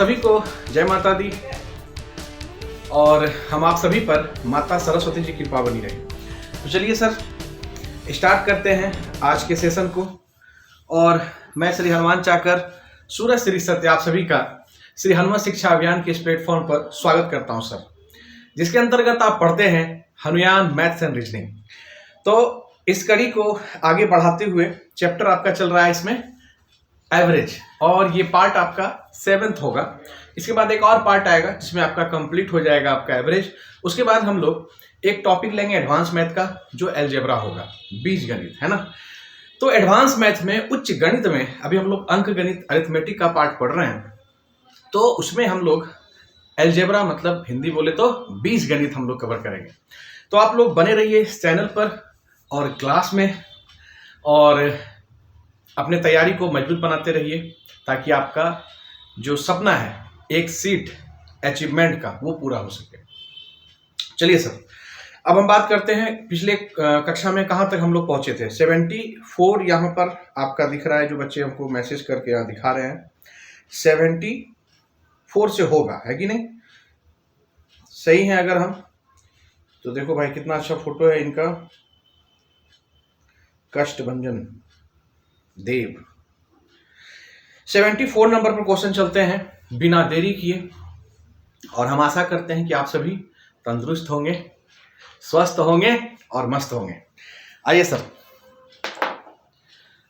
सभी को जय माता दी और हम आप सभी पर माता सरस्वती जी की कृपा बनी रहे। तो चलिए सर स्टार्ट करते हैं आज के सेशन को। और मैं श्री हनुमान चाकर सूरज श्री सत्य आप सभी का श्री हनुमान शिक्षा अभियान के इस प्लेटफॉर्म पर स्वागत करता हूं सर, जिसके अंतर्गत आप पढ़ते हैं हनुमान मैथ्स एंड रीजनिंग। तो इस कड़ी को आगे बढ़ाते हुए चैप्टर आपका चल रहा है इसमें एवरेज, और ये पार्ट आपका 7th होगा। इसके बाद एक और पार्ट आएगा जिसमें आपका कंप्लीट हो जाएगा आपका एवरेज। उसके बाद हम लोग एक टॉपिक लेंगे एडवांस मैथ का, जो अलजेब्रा होगा, बीज गणित, है ना। तो एडवांस मैथ में, उच्च गणित में अभी हम लोग अंक गणित अरिथमेटिक का पार्ट पढ़ रहे हैं। तो उसमें हम लोग अलजेब्रा मतलब हिंदी बोले तो बीज गणित हम लोग कवर करेंगे। तो आप लोग बने रहिए इस चैनल पर और क्लास में, और अपने तैयारी को मजबूत बनाते रहिए ताकि आपका जो सपना है एक सीट अचीवमेंट का वो पूरा हो सके। चलिए सर, अब हम बात करते हैं पिछले कक्षा में कहाँ तक हम लोग पहुंचे थे। 74 यहाँ पर आपका दिख रहा है, जो बच्चे हमको मैसेज करके यहाँ दिखा रहे हैं 74 से होगा, है कि नहीं? सही है अगर हम तो देखो भाई कितना अच्छा फोटो है इनका, कष्टभंजन देव। 74 नंबर पर क्वेश्चन चलते हैं बिना देरी किए, और हम आशा करते हैं कि आप सभी तंदुरुस्त होंगे, स्वस्थ होंगे और मस्त होंगे। आइए सर,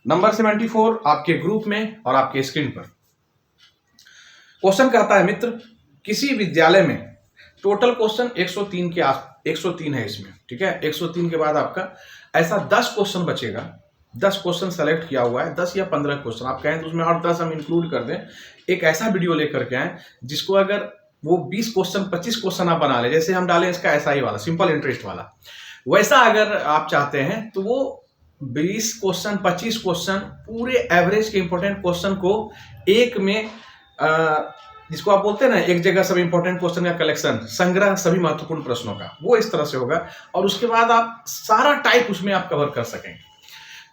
नंबर 74 आपके ग्रुप में और आपके स्क्रीन पर क्वेश्चन कहता है, मित्र किसी विद्यालय में टोटल क्वेश्चन 103 के आस 103 है इसमें, ठीक है। 103 के बाद आपका ऐसा 10 क्वेश्चन बचेगा। 10 क्वेश्चन सेलेक्ट किया हुआ है, 10 या 15 क्वेश्चन आप कहें तो उसमें और 10 हम इंक्लूड कर दें। एक ऐसा वीडियो लेकर के आए जिसको अगर वो 20 क्वेश्चन 25 क्वेश्चन आप बना ले, जैसे हम डालें इसका SI वाला सिंपल इंटरेस्ट वाला, वैसा अगर आप चाहते हैं तो वो 20 क्वेश्चन 25 क्वेश्चन पूरे एवरेज के इंपॉर्टेंट क्वेश्चन को एक में जिसको आप बोलते हैं ना, एक जगह सब इंपॉर्टेंट क्वेश्चन का कलेक्शन, संग्रह सभी महत्वपूर्ण प्रश्नों का, वो इस तरह से होगा। और उसके बाद आप सारा टाइप उसमें आप कवर कर सकेंगे।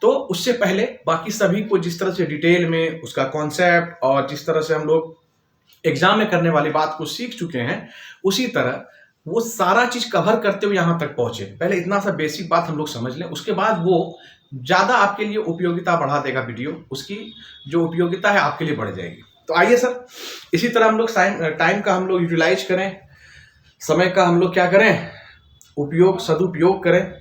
तो उससे पहले बाकी सभी को जिस तरह से डिटेल में उसका कॉन्सेप्ट और जिस तरह से हम लोग एग्जाम में करने वाली बात को सीख चुके हैं, उसी तरह वो सारा चीज कवर करते हुए यहां तक पहुंचे। पहले इतना सा बेसिक बात हम लोग समझ लें, उसके बाद वो ज्यादा आपके लिए उपयोगिता बढ़ा देगा वीडियो, उसकी जो उपयोगिता है आपके लिए बढ़ जाएगी। तो आइए सर, इसी तरह हम लोग टाइम का हम लोग यूटिलाइज करें, समय का हम लोग क्या करें, सदुपयोग करें।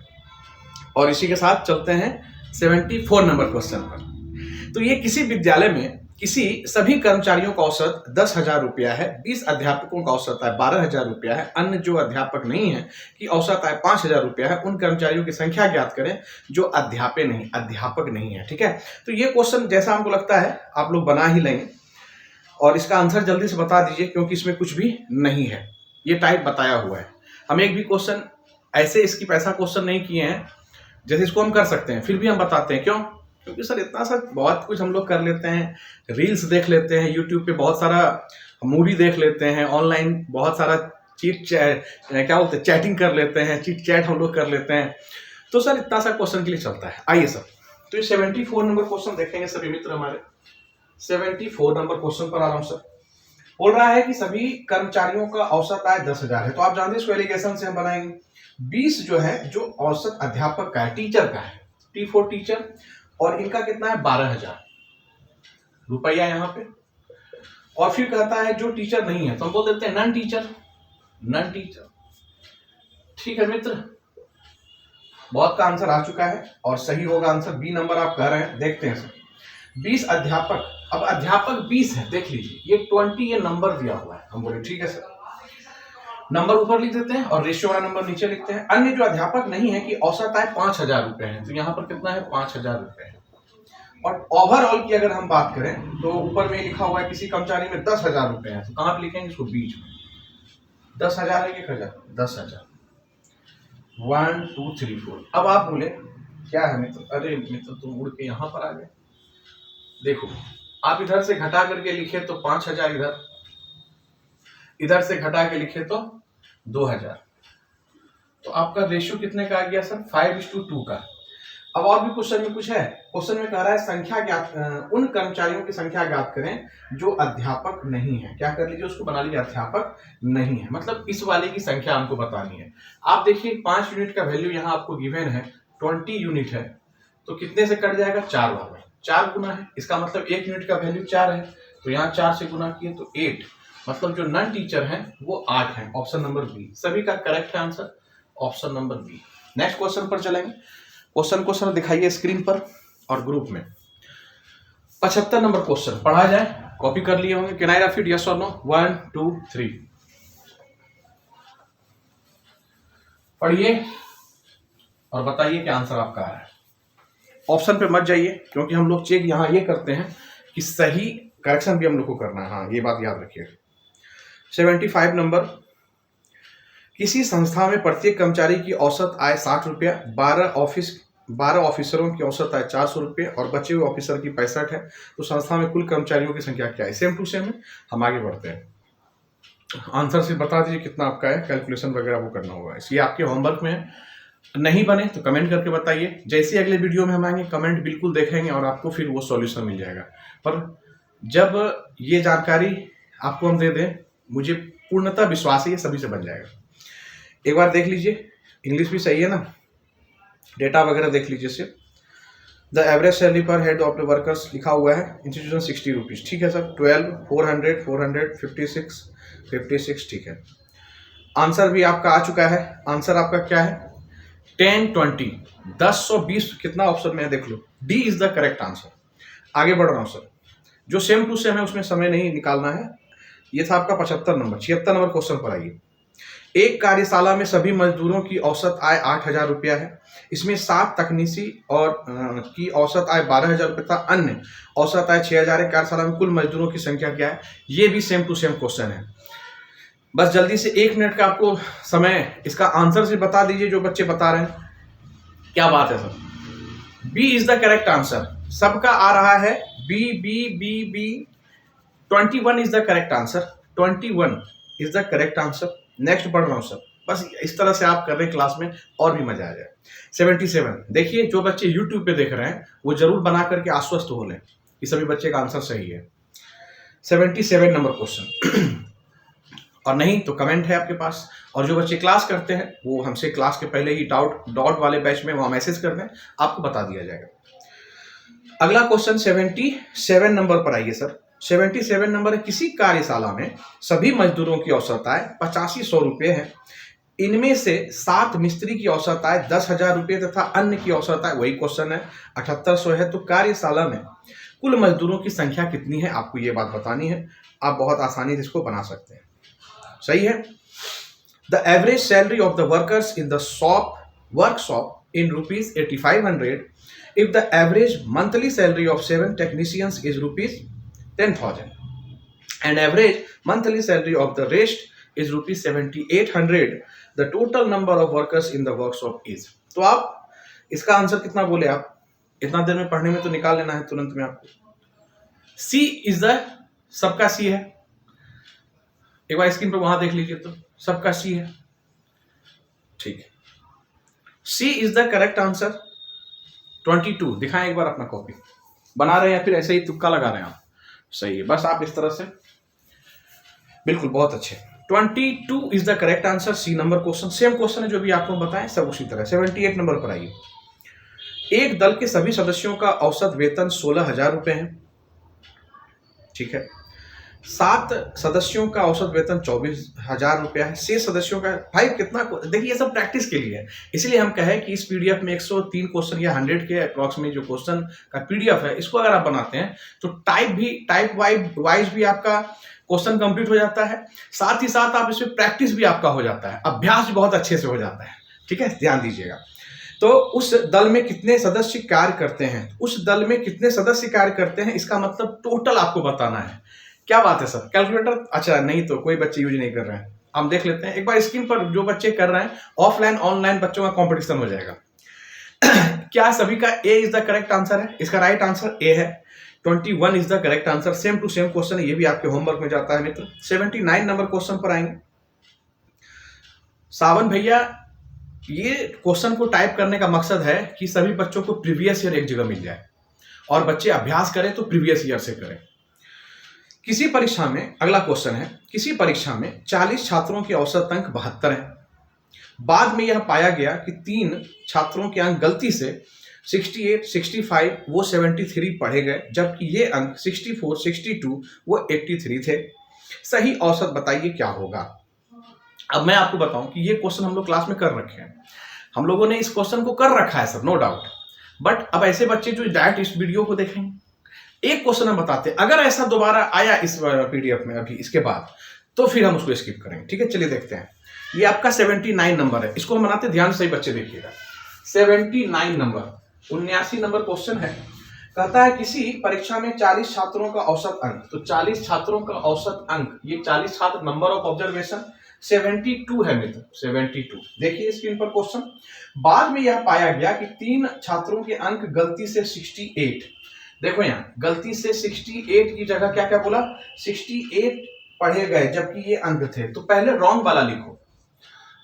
और इसी के साथ चलते हैं 74 नंबर क्वेश्चन पर। तो ये किसी विद्यालय में किसी सभी कर्मचारियों का औसत 10,000 रुपया है, 20 अध्यापकों का औसत आय 12,000 रुपया है, अन्य जो अध्यापक नहीं है कि औसत आय 5,000 रुपया है। उन कर्मचारियों की संख्या ज्ञात करें जो अध्यापक नहीं है, ठीक है। तो ये क्वेश्चन जैसा हमको लगता है आप लोग बना ही लेंगे, और इसका आंसर जल्दी से बता दीजिए क्योंकि इसमें कुछ भी नहीं है, ये टाइप बताया हुआ है। हम एक भी क्वेश्चन ऐसे इसकी ऐसा क्वेश्चन नहीं किए हैं जैसे इसको हम कर सकते हैं, फिर भी हम बताते हैं। क्यों? क्योंकि सर इतना सा बहुत कुछ हम लोग कर लेते हैं, रील्स देख लेते हैं, यूट्यूब पे बहुत सारा मूवी देख लेते हैं, ऑनलाइन बहुत सारा क्या बोलते हैं, चैटिंग कर लेते हैं, चिट चैट हम लोग कर लेते हैं। तो सर इतना सा क्वेश्चन के लिए चलता है। आइए सर, तो ये 74 नंबर क्वेश्चन देखेंगे सभी मित्र हमारे। 74 नंबर क्वेश्चन पर आ रहा हूं सर। बोल रहा है कि सभी कर्मचारियों का औसत आय 10,000 है। तो आप जानते हैं इसको एलिगेशन से हम बनाएंगे। 20 जो है जो औसत अध्यापक का है, टीचर का है, T4 टीचर, और इनका कितना है 12,000 रुपया यहाँ पे। और फिर कहता है जो टीचर नहीं है तो हम बोल देते हैं नन टीचर। ठीक है मित्र, बहुत का आंसर आ चुका है और सही होगा आंसर बी नंबर आप कह रहे हैं। देखते हैं सर, 20 अध्यापक, अब अध्यापक 20 है, देख लीजिए ये 20 ये नंबर दिया हुआ है। हम बोले ठीक है सर, नंबर ऊपर लिख देते हैं और रेशियो वाला नंबर नीचे लिखते हैं। अन्य जो अध्यापक नहीं है कि औसत आय 5,000 रुपए है, तो यहाँ पर कितना है 5,000 रुपए है। और ओवरऑल की अगर हम बात करें तो ऊपर में लिखा हुआ है किसी कर्मचारी में 10,000 रुपए है, तो कहाँ पे लिखेंगे इसको, बीच में। 10,000 है 1,000, 10,000, 1 2 3 4। अब आप बोले क्या है मित्र, अरे मित्र तुम उड़ के यहाँ पर आ गए। देखो आप इधर से घटा करके लिखे तो 5,000, इधर से घटा के लिखे तो 2,000, तो आपका रेशियो कितने का आ गया सर, 5:2 का। अब और भी क्वेश्चन में कुछ है, क्वेश्चन में कह रहा है संख्या ज्ञात, उन कर्मचारियों की संख्या ज्ञात करें जो अध्यापक नहीं है। क्या कर लीजिए, उसको बना लीजिए अध्यापक नहीं है, मतलब इस वाले की संख्या हमको बतानी है। आप देखिए 5 यूनिट का वैल्यू यहाँ आपको गिवन है 20 यूनिट है, तो कितने से कट जाएगा, 4 बार, 4 गुना है, इसका मतलब 1 यूनिट का वैल्यू 4 है, तो यहाँ 4 से गुना किए तो 8, मतलब जो नॉन टीचर है वो 8 है। ऑप्शन नंबर बी सभी का करेक्ट है answer, option number B. Next question पर चलेंगे। क्वेश्चन को सर दिखाइए स्क्रीन पर और ग्रुप में। 75 नंबर क्वेश्चन पढ़ा जाए, कॉपी कर लिए होंगे। कैन आई रिपीट यस और नो, 1 2 3 पढ़िए और बताइए क्या आंसर आपका है। ऑप्शन पे मत जाइए, क्योंकि हम लोग चेक यहाँ ये करते हैं कि सही करेक्शन भी हम लोग को करना है। हाँ, ये बात याद रखिए। 75 नंबर, किसी संस्था में प्रत्येक कर्मचारी की औसत आय 60 रुपया, 12 ऑफिसरों की औसत आय 400 रुपये और बचे हुए ऑफिसर की 65 है, तो संस्था में कुल कर्मचारियों की संख्या क्या है। सेम टू सेम है, हम आगे बढ़ते हैं। आंसर से बता दीजिए कितना आपका है, कैलकुलेशन वगैरह वो करना होगा, इसलिए आपके होमवर्क में है। नहीं बने तो कमेंट करके बताइए, जैसे अगले वीडियो में हम आएंगे कमेंट बिल्कुल देखेंगे और आपको फिर वो सॉल्यूशन मिल जाएगा। पर जब ये जानकारी आपको हम दे दें, मुझे पूर्णतः विश्वास है ये सभी से बन जाएगा। एक बार देख लीजिए, इंग्लिश भी सही है ना, डेटा वगैरह देख लीजिए सिर्फ। द एवरेज सैलरी पर हेड ऑफ द वर्कर्स लिखा हुआ है इंस्टीट्यूशन 60 रुपीज़, ठीक है सर। 12 400 400 56 56, ठीक है। आंसर भी आपका आ चुका है। आंसर आपका क्या है, 10 20 10 120 कितना ऑप्शन में है देख लो, D is the correct answer. आगे बढ़ रहा हूँ सर, जो सेम टू सेम है उसमें समय नहीं निकालना है। ये था आपका 75 नंबर। 76 नंबर क्वेश्चन पर आइए। एक कार्यशाला में सभी मजदूरों की औसत आय 8,000 रुपया है, इसमें 7 तकनीसी और की औसत आय 12,000 रुपये था, अन्य औसत आय 6,000 है। कार्यशाला में कुल मजदूरों की संख्या क्या है। ये भी सेम टू सेम क्वेश्चन है। बस जल्दी से 1 मिनट का आपको समय, इसका आंसर से बता दीजिए जो बच्चे बता रहे हैं। क्या बात है sir, B is the correct answer. सबका आ रहा है B B B B. 21 is the correct answer, 21 is the correct answer. Next बढ़ रहा हूं सर, बस इस तरह से आप कर रहे हैं क्लास में और भी मजा आ जाए। 77 देखिए, जो बच्चे YouTube पे देख रहे हैं वो जरूर बना करके आश्वस्त हो लें कि सभी बच्चे का आंसर सही है। 77 नंबर क्वेश्चन और नहीं तो कमेंट है आपके पास, और जो बच्चे क्लास करते हैं वो हमसे क्लास के पहले ही डॉट वाले बैच में वहां मैसेज कर दें, आपको बता दिया जाएगा। अगला क्वेश्चन 77 नंबर पर आइए सर। 77 नंबर है, किसी कार्यशाला में सभी मजदूरों की औसत आय 8500 रुपये है, इनमें से 7 मिस्त्री की औसत आय 10,000 रुपये तथा अन्य की औसत आय, वही क्वेश्चन है, 7800 है। तो कार्यशाला में कुल मजदूरों की संख्या कितनी है, आपको ये बात बतानी है। आप बहुत आसानी से इसको बना सकते हैं। सही है। The average salary of the workers in the workshop in rupees 8500 if the average monthly salary of 7 technicians is rupees 10,000 and average monthly salary of the rest is rupees 7,800, the total number of workers in the workshop is। तो आप इसका answer कितना बोले, आप इतना देर में पढ़ने में तो निकाल लेना है तुरंत में आपको। सी इज द, सबका सी है। एक बार स्क्रीन पर वहां देख लीजिए, तो सबका सी है, ठीक है। सी इज द करेक्ट आंसर। 22 दिखाएं एक बार अपना कॉपी, बना रहे हैं या फिर ऐसे ही तुक्का लगा रहे हैं आप, सही है। बस आप इस तरह से, बिल्कुल बहुत अच्छे। 22 is the correct answer, C number question. Same question है जो भी आपको बताएं, सब उसी तरह। 78 नंबर पर आइए। एक दल के सभी सदस्यों का औसत वेतन 16,000 रुपये है, ठीक है। 7 सदस्यों का औसत वेतन 24,000 रुपया है। 6 सदस्यों का, भाई कितना, देखिए ये सब प्रैक्टिस के लिए है, इसलिए हम कहें कि इस पीडीएफ में 103 क्वेश्चन या 100 के अप्रॉक्स में जो क्वेश्चन का पीडीएफ है, इसको अगर आप बनाते हैं तो टाइप वाइज भी आपका क्वेश्चन कंप्लीट हो जाता है, साथ ही साथ आप इसमें प्रैक्टिस भी आपका हो जाता है, अभ्यास भी बहुत अच्छे से हो जाता है, ठीक है। ध्यान दीजिएगा। तो उस दल में कितने सदस्य कार्य करते हैं, उस दल में कितने सदस्य कार्य करते हैं, इसका मतलब टोटल आपको बताना है। क्या बात है सर, कैलकुलेटर, अच्छा नहीं तो कोई बच्चे यूज नहीं कर रहे हैं, हम देख लेते हैं एक बार स्क्रीन पर। जो बच्चे कर रहे हैं, ऑफलाइन ऑनलाइन बच्चों का कंपटीशन हो जाएगा। क्या सभी का A is the correct answer है, इसका राइट आंसर ए है। 21 is the correct answer, same to same question है, ये भी आपके होमवर्क में जाता है मित्र। 79 नंबर क्वेश्चन पर आएंगे। सावन भैया ये क्वेश्चन को टाइप करने का मकसद है कि सभी बच्चों को प्रीवियस ईयर एक जगह मिल जाए और बच्चे अभ्यास करें तो प्रीवियस ईयर से करें। किसी परीक्षा में, अगला क्वेश्चन है, किसी परीक्षा में 40 छात्रों के औसत अंक 72 हैं। बाद में यह पाया गया कि 3 छात्रों के अंक गलती से 68, 65 वो 73 पढ़े गए, जबकि ये अंक 64, 62 वो 83 थे। सही औसत बताइए क्या होगा। अब मैं आपको बताऊं कि ये क्वेश्चन हम लोग क्लास में कर रखे हैं, हम लोगों ने इस क्वेश्चन को कर रखा है सर, नो डाउट। बट अब ऐसे बच्चे जो डायरेक्ट इस वीडियो को देखेंगे, एक क्वेश्चन हम बताते हैं, अगर ऐसा दोबारा आया इस पीडीएफ में अभी इसके बाद, तो फिर हम उसको स्किप करेंगे। ठीक है, चलिए देखते हैं। ये आपका 79 नंबर है, इसको हम बनाते, ध्यान से बच्चे देखिएगा। 79 नंबर, 79 नंबर क्वेश्चन है। कहता है किसी परीक्षा में 40 छात्रों का औसत अंक, तो 40 छात्रों का औसत अंक, ये 40 छात्र, नंबर ऑफ ऑब्जर्वेशन 72 है मित्र, 72। देखिए स्क्रीन पर क्वेश्चन। बाद में यह पाया गया कि 3 छात्रों के अंक गलती से 68, देखो यहाँ गलती से 68 की जगह क्या क्या बोला, 68 पढ़े गए, जबकि ये अंक थे। तो पहले रॉन्ग वाला लिखो,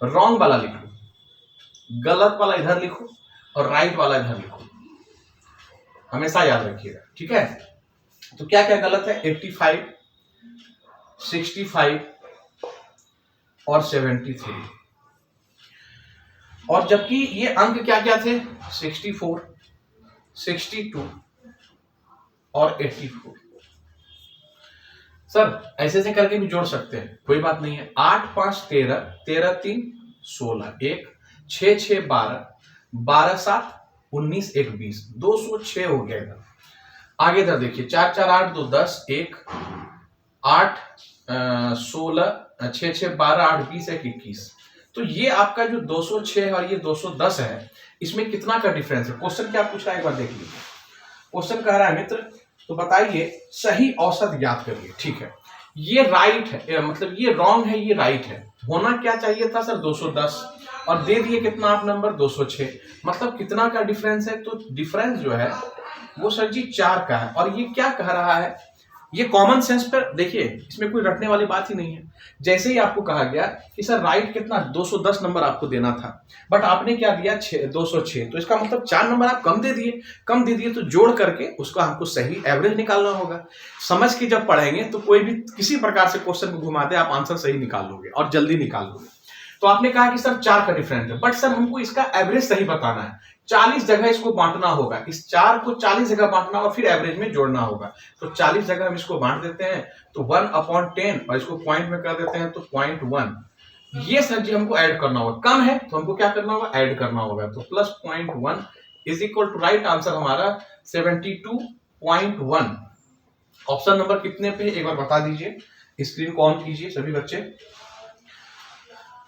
रॉन्ग वाला लिखो, गलत वाला इधर लिखो और राइट वाला इधर लिखो, हमेशा याद रखिएगा। ठीक है, तो क्या क्या गलत है, 85, 65 और 73, और जबकि ये अंक क्या क्या थे, 64, 62 और 84। सर ऐसे से करके भी जोड़ सकते हैं, कोई बात नहीं है। 8 5 13, 13 3 16, 1 6 6 12, 12 7 19 1 20, 206 हो गया इधर। आगे इधर देखिए, 4 4 8 2 10, 1 8 16 6 6 12 8 20 1 21। तो ये आपका जो 206 और ये 210 है, इसमें कितना का डिफरेंस है। क्वेश्चन क्या पूछ रहा है, एक बार देख लीजिए। क्वेश्चन कह रहा है मित्र, तो बताइए सही औसत ज्ञात करिए। ठीक है, ये राइट है, मतलब ये रॉन्ग है, ये राइट है। होना क्या चाहिए था सर, 210, और दे दिए कितना आप नंबर, 206। मतलब कितना का डिफरेंस है, तो डिफरेंस जो है वो सर जी 4 का है। और ये क्या कह रहा है, ये कॉमन सेंस पर देखिए, इसमें कोई रटने वाली बात ही नहीं है। जैसे ही आपको कहा गया कि सर राइट कितना, 210 नंबर आपको देना था, बट आपने क्या दिया 206, तो इसका मतलब 4 नंबर आप कम दे दिए। कम दे दिए तो जोड़ करके उसका हमको सही एवरेज निकालना होगा। समझ के जब पढ़ेंगे तो कोई भी किसी प्रकार से क्वेश्चन को घुमा दे, आप आंसर सही निकाल लोगे और जल्दी निकाल लोगे। तो आपने कहा कि सर 4 का डिफरेंस है, बट सर हमको इसका एवरेज सही बताना है। 40 जगह इसको बांटना होगा, इस 4 को 40 जगह बांटना और फिर एवरेज में जोड़ना होगा। तो 40 जगह हम इसको बांट देते हैं, तो 1/10, और इसको पॉइंट में कर देते हैं तो 0.1। ये सर जी हमको ऐड करना होगा, कम है तो हमको क्या करना होगा, ऐड करना होगा। तो plus 0.1 is equal to, right answer हमारा 72.1। ऑप्शन नंबर कितने पे एक बार बता दीजिए, स्क्रीन को ऑन कीजिए सभी बच्चे,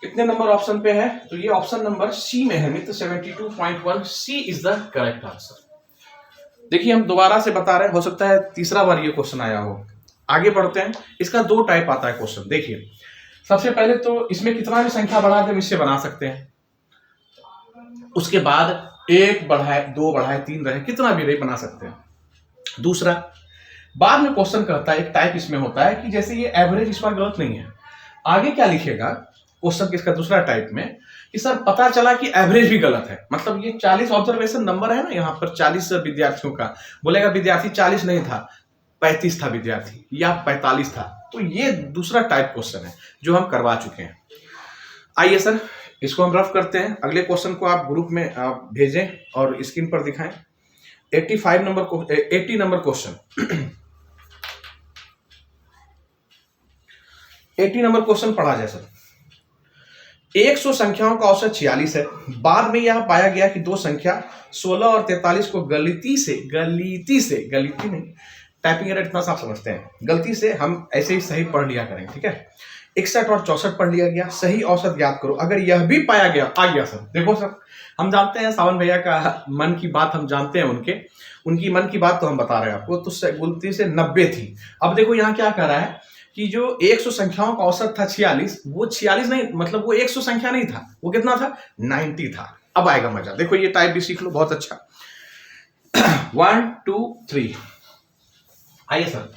कितने नंबर ऑप्शन पे है। तो ये ऑप्शन नंबर सी में है मित्र, 72.1, सी इज द करेक्ट आंसर। देखिए हम दोबारा से बता रहे हैं, हो सकता है तीसरा बार ये क्वेश्चन आया हो। आगे बढ़ते हैं, इसका 2 टाइप आता है क्वेश्चन। देखिए सबसे पहले तो इसमें कितना भी संख्या बढ़ा दे इससे बना सकते हैं, उसके बाद 1 बढ़ाए 2 बढ़ाए 3 रहे, कितना भी रहे बना सकते हैं। दूसरा, बाद में क्वेश्चन कहता है, एक टाइप इसमें होता है कि जैसे ये एवरेज इस बार गलत नहीं है, आगे क्या लिखेगा क्वेश्चन किसका, दूसरा टाइप में, कि सर पता चला कि एवरेज भी गलत है। मतलब ये 40 ऑब्जर्वेशन नंबर है ना, यहाँ पर 40 विद्यार्थियों का, बोलेगा विद्यार्थी 40 नहीं था, 35 था विद्यार्थी या 45 था। तो ये दूसरा टाइप क्वेश्चन है जो हम करवा चुके हैं। आइए सर इसको हम रफ करते हैं। अगले क्वेश्चन को आप ग्रुप में आप भेजें और स्क्रीन पर दिखाएं। 80 नंबर क्वेश्चन 80 नंबर क्वेश्चन पढ़ा जाए सर। 100 संख्याओं का औसत 46 है। बाद में यह पाया गया कि 2 संख्या 16 और 43 को गलती नहीं, टाइपिंग एरर इतना आप समझते हैं, गलती से हम ऐसे ही सही पढ़ लिया करेंगे। ठीक है, 61 और 64 पढ़ लिया गया। सही औसत ज्ञात करो। अगर यह भी पाया गया, आ गया सर। देखो सर, हम जानते हैं सावन भैया का मन की बात, हम जानते हैं उनकी मन की बात तो हम बता रहे हैं आपको। तो गलती से 90 थी। अब देखो यहाँ क्या कह रहा है कि जो 100 संख्याओं का औसत था 46, वो 46 नहीं, मतलब वो 100 संख्या नहीं था, वो कितना था, 90 था। अब आएगा मजा। देखो ये टाइप भी सीख लो, बहुत अच्छा। 1 2 3। आइए सर,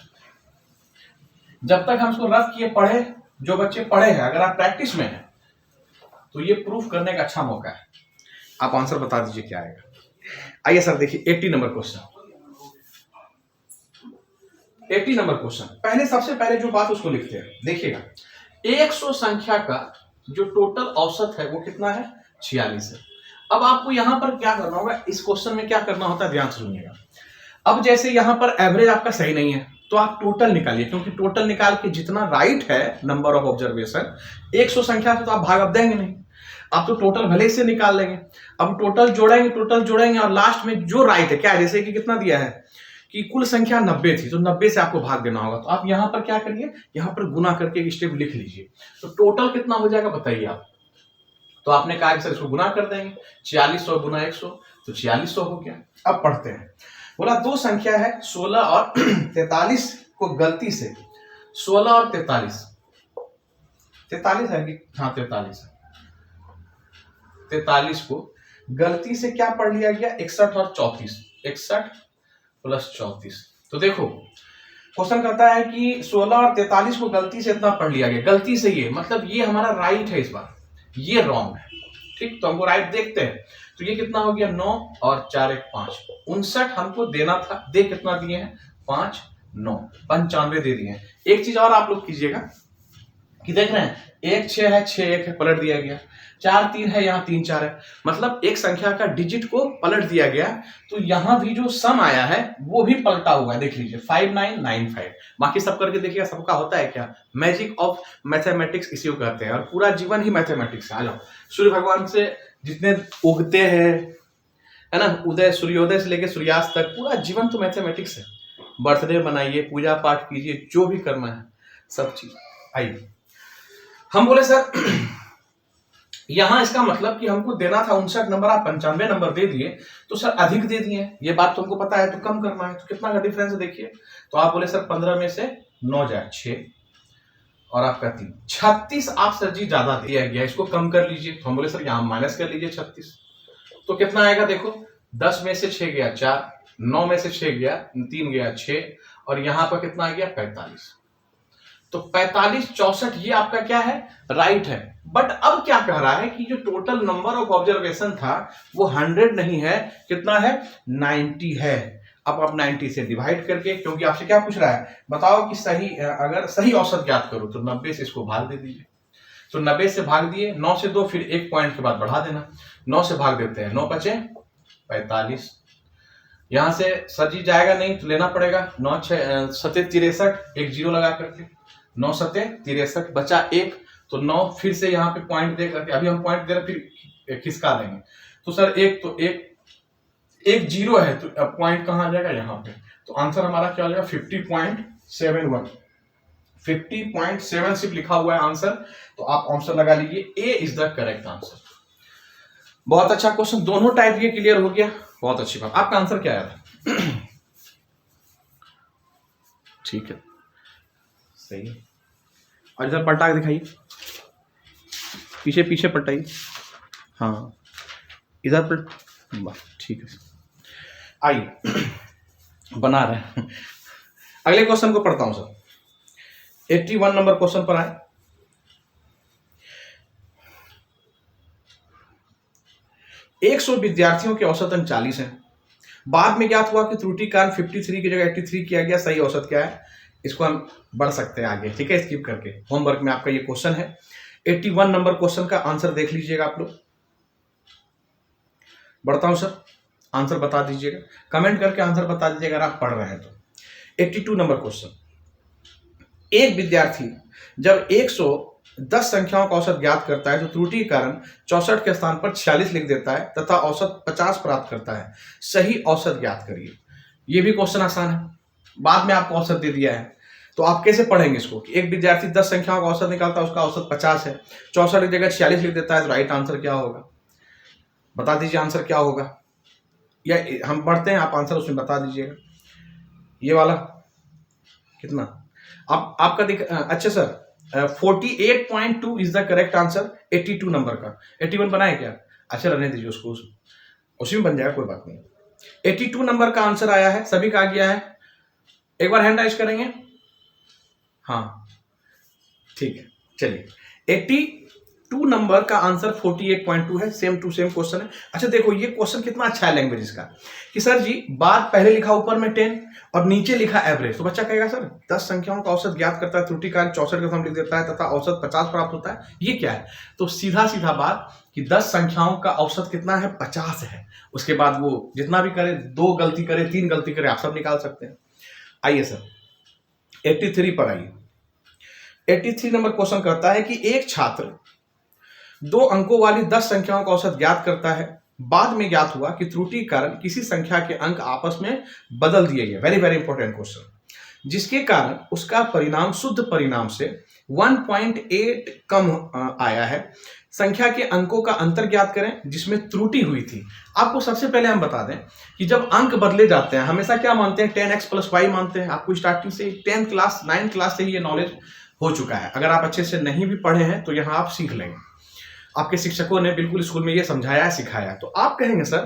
जब तक हम इसको रफ किए पढ़े, जो बच्चे पढ़े हैं, अगर आप प्रैक्टिस में हैं तो ये प्रूफ करने का अच्छा मौका है। आप आंसर बता दीजिए क्या आएगा। आइए सर देखिए 80 नंबर क्वेश्चन। 80 नंबर क्वेश्चन, पहले सबसे पहले जो बात उसको लिखते हैं, देखिएगा 100 संख्या का जो टोटल औसत है वो कितना है, 46 है। अब आपको यहां पर क्या करना होगा, इस क्वेश्चन में क्या करना होता है, ध्यान से सुनिएगा। अब जैसे यहां पर एवरेज आपका सही नहीं है तो आप टोटल निकालिए, क्योंकि टोटल निकाल के जितना राइट है नंबर ऑफ ऑब्जर्वेशन 100 संख्या से तो आप भाग अब देंगे नहीं, आप तो टोटल भले से निकाल लेंगे। अब टोटल जोड़ेंगे और लास्ट में जो राइट है क्या है, जैसे कि कितना दिया है कि कुल संख्या 90 थी तो 90 से आपको भाग देना होगा। तो आप यहां पर क्या करिए, यहां पर गुना करके एक स्टेप लिख लीजिए। तो टोटल कितना हो जाएगा बताइए आप। तो आपने कहा कि सर इसको गुना कर देंगे, 4600 गुना 100 तो 4600 हो गया। अब पढ़ते हैं, बोला दो संख्या है 16 और 43 को गलती से 16 और 43 है कि हाँ 43 है, 43 को गलती से क्या पढ़ लिया गया 61 और 34, 61 प्लस 34। तो देखो क्वेश्चन कहता है कि 16 और 43 को गलती से इतना पढ़ लिया गया, गलती से ये मतलब ये हमारा राइट है, इस बार ये रॉन्ग है, ठीक। तो हमको राइट देखते हैं, तो ये कितना हो गया 9 और 4 1 5, 59 हमको देना था, दे कितना दिए हैं 5 9 95 दे दिए हैं। एक चीज और आप लोग कीजिएगा कि देख रहे हैं 1 6 है, 6 1 है, पलट दिया गया, 4 3 है, यहाँ 3 4 है, मतलब एक संख्या का डिजिट को पलट दिया गया। तो यहां भी जो सम आया है वो भी पलटा हुआ है, देख लीजिए 5995। बाकी सब करके देखिएगा, सबका होता है क्या, मैजिक ऑफ मैथमेटिक्स इसी को कहते हैं, और पूरा जीवन ही मैथमेटिक्स है। आ जाओ, सूर्य भगवान से जितने उगते हैं है ना, उदय सूर्योदय से लेकर सूर्यास्त तक पूरा जीवन तो मैथमेटिक्स है। बर्थडे बनाइए, पूजा पाठ कीजिए, जो भी करना है सब चीज। आइए हम बोले सर यहां इसका मतलब कि हमको देना था 59 नंबर, आप 95 नंबर दे दिए, तो सर अधिक दे दिए, ये बात तुमको पता है, तो कम करना है। तो कितना का डिफरेंस है देखिए, तो आप बोले सर 15 में से 9 जाए 6 और आपका 3, 36 आप सर जी ज्यादा दिया गया, इसको कम कर लीजिए। तो हम बोले सर यहां माइनस कर लीजिए 36, तो कितना आएगा देखो, 10 में से 6 गया 4, 9 में से 6 गया 3 गया 6, और यहां पर कितना आ गया 45। तो 45 64 ये आपका क्या है, राइट है। बट अब क्या कह रहा है कि जो टोटल नंबर ऑफ ऑब्जर्वेशन था वो 100 नहीं है, कितना है 90 है। अब आप 90 से डिवाइड करके, क्योंकि आपसे क्या पूछ रहा है, बताओ कि सही अगर सही औसत ज्ञात करो, तो 90 से इसको भाग दे दीजिए। तो 90 से भाग दिए, 9 से 2 फिर एक पॉइंट के बाद बढ़ा देना, 9 से भाग देते हैं, 9 बचे 45। यहां से सर जी जाएगा नहीं तो लेना पड़ेगा, 9 6 7 63, एक जीरो लगा करके 9 7 63 बचा एक, तो 9 फिर से यहाँ पे पॉइंट दे करके, अभी हम पॉइंट दे रहे फिर खिसका देंगे। तो सर एक तो एक जीरो है, तो पॉइंट कहाँ आ जाएगा यहाँ पे, तो आंसर हमारा क्या हो जाएगा 50.71, 50.7 सिर्फ लिखा हुआ है आंसर। तो आप आंसर लगा लीजिए, ए इज द करेक्ट आंसर। बहुत अच्छा क्वेश्चन, दोनों टाइप ये क्लियर हो गया, बहुत अच्छी बात। आपका आंसर क्या आया ठीक है, सही है। और इधर पलटा के दिखाइए, पीछे पीछे पलटाइए, हाँ इधर पलट, बस ठीक है। आइए बना रहे हैं, अगले क्वेश्चन को पढ़ता हूं सर। 81 नंबर क्वेश्चन पर आए। एक 100 विद्यार्थियों के औसतन 40 है। बाद में ज्ञात हुआ कि त्रुटि कारण 53 की जगह 83 किया गया, सही औसत क्या है, इसको हम बढ़ सकते हैं आगे, ठीक है, स्किप करके। होमवर्क में आपका ये क्वेश्चन है, 81 नंबर क्वेश्चन का आंसर देख लीजिएगा आप लोग। बढ़ता हूं सर, आंसर बता दीजिएगा, कमेंट करके आंसर बता दीजिएगा अगर आप पढ़ रहे हैं तो। 82 नंबर क्वेश्चन, एक विद्यार्थी जब 110 संख्याओं का औसत ज्ञात करता है तो त्रुटि के कारण 64 के स्थान पर 46 लिख देता है तथा औसत 50 प्राप्त करता है, सही औसत ज्ञात करिए। ये भी क्वेश्चन आसान है, बाद में आपको औसत दे दिया है, तो आप कैसे पढ़ेंगे इसको कि एक विद्यार्थी 10 संख्याओं का औसत निकालता है, उसका औसत 50 है, 64 की जगह 46 लिख देता है, तो राइट आंसर क्या होगा, बता दीजिए आंसर क्या होगा। या हम पढ़ते हैं, आप आंसर उसमें बता दीजिएगा। ये वाला कितना आप आपका अच्छा sir 48.2 is the correct answer 82 number का। 81 बनाए क्या, अच्छा रहने दीजिए उसको, उसी में बन जाएगा, कोई बात नहीं। 82 नंबर का आंसर आया है, सभी का आ गया है, एक बार हैंड राइज करेंगे, हाँ ठीक है। चलिए 2 नंबर का आंसर 48.2 है, सेम टू सेम क्वेश्चन है। अच्छा देखो ये क्वेश्चन कितना अच्छा है लैंग्वेज का, कि सर जी बात पहले लिखा ऊपर में 10 और नीचे लिखा एवरेज, तो बच्चा कहेगा सर 10 संख्याओं का औसत ज्ञात करता है, त्रुटि का 64 का सम लिख देता है तथा औसत 50 प्राप्त होता है, ये क्या है? तो सीधा सीधा बात कि 10 संख्याओं का औसत कितना है? 50 है। उसके बाद वो जितना भी करे, 2 गलती करे, 3 गलती करे, आप सब निकाल सकते हैं। आइए सर 83 पर आइए। 83 नंबर क्वेश्चन कहता है कि एक छात्र 2 अंकों वाली 10 संख्याओं का औसत ज्ञात करता है, बाद में ज्ञात हुआ कि त्रुटि कारण किसी संख्या के अंक आपस में बदल दिए गए, वेरी वेरी इंपॉर्टेंट क्वेश्चन, जिसके कारण उसका परिणाम शुद्ध परिणाम से 1.8 कम आया है। संख्या के अंकों का अंतर ज्ञात करें जिसमें त्रुटि हुई थी। आपको सबसे पहले हम बता दें कि जब अंक बदले जाते हैं हमेशा क्या मानते हैं? 10x + y मानते हैं। आपको स्टार्टिंग से 10th क्लास 9th क्लास से ही ये नॉलेज हो चुका है। अगर आप अच्छे से नहीं भी पढ़े हैं तो यहाँ आप सीख लेंगे, आपके शिक्षकों ने बिल्कुल स्कूल में ये समझाया सिखाया। तो आप कहेंगे सर